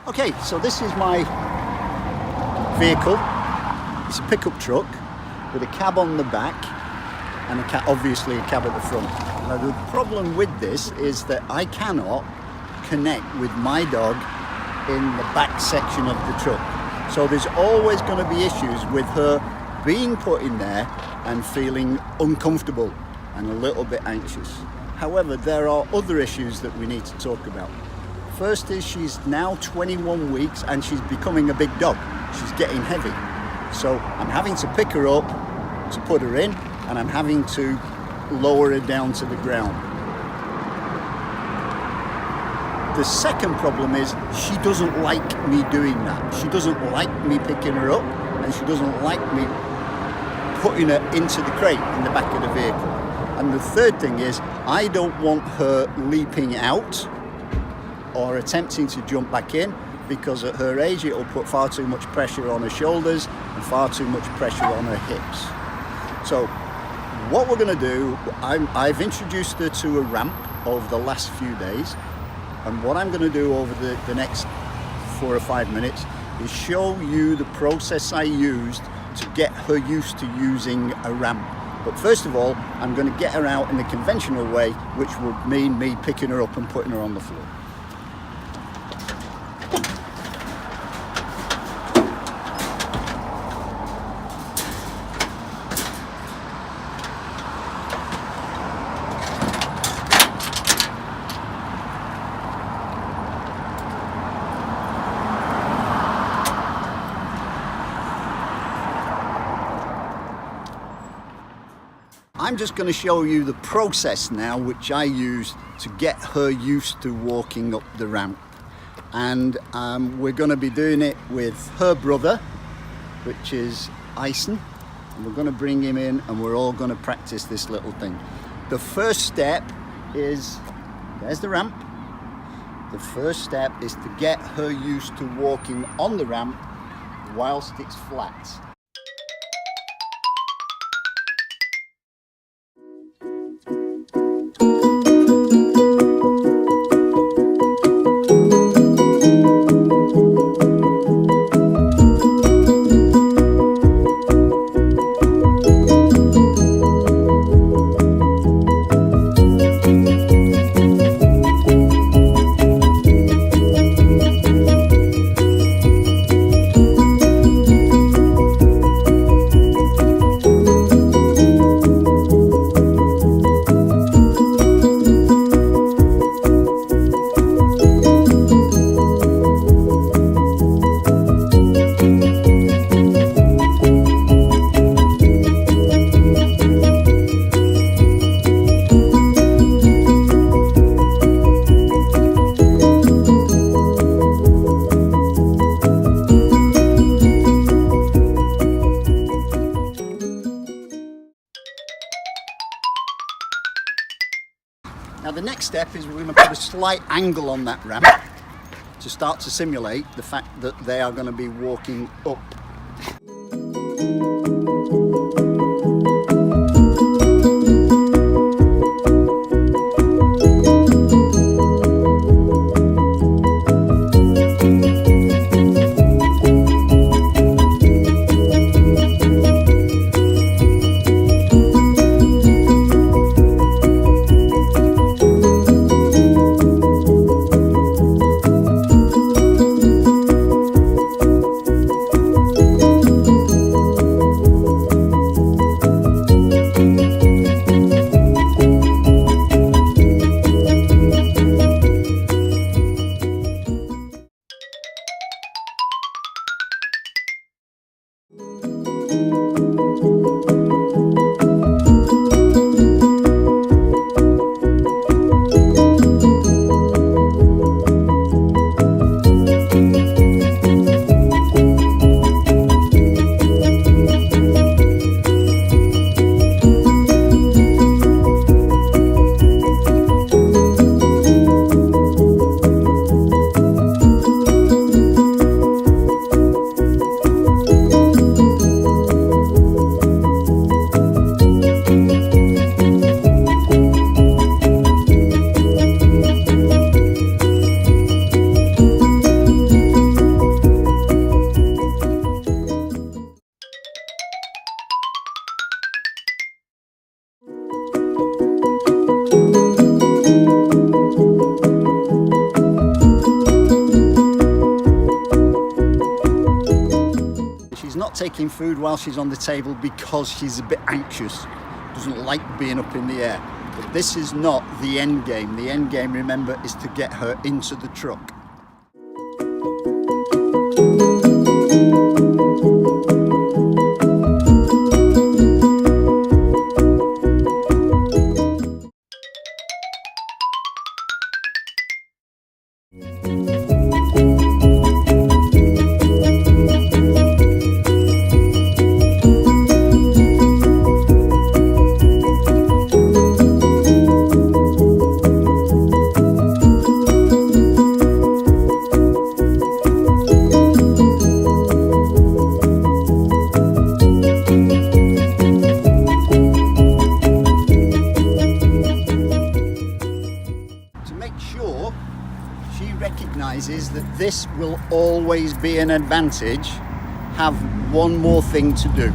Okay, so this is my vehicle. It's a pickup truck with a cab on the back and obviously a cab at the front. Now the problem with this is that I cannot connect with my dog in the back section of the truck. So there's always going to be issues with her being put in there and feeling uncomfortable and a little bit anxious. However, there are other issues that we need to talk about. First is she's now 21 weeks and she's becoming a big dog. She's getting heavy. So I'm having to pick her up to put her in, and I'm having to lower her down to the ground. The second problem is she doesn't like me doing that. She doesn't like me picking her up, and she doesn't like me putting her into the crate in the back of the vehicle. And the third thing is I don't want her leaping out or attempting to jump back in, because at her age it will put far too much pressure on her shoulders and far too much pressure on her hips. So what we're going to do, I've introduced her to a ramp over the last few days, and what I'm going to do over the next 4 or 5 minutes is show you the process I used to get her used to using a ramp. But first of all, I'm going to get her out in the conventional way, which would mean me picking her up and putting her on the floor. I'm just going to show you the process now which I used to get her used to walking up the ramp. And we're going to be doing it with her brother, which is Eisen. And we're going to bring him in and we're all going to practice this little thing. The first step is, there's the ramp. The first step is to get her used to walking on the ramp whilst it's flat. Now the next step is we're going to put a slight angle on that ramp to start to simulate the fact that they are going to be walking up. taking food while she's on the table because she's a bit anxious, doesn't like being up in the air. But this is not the end game. The end game, remember, is to get her into the truck. She recognises that this will always be an advantage, have one more thing to do.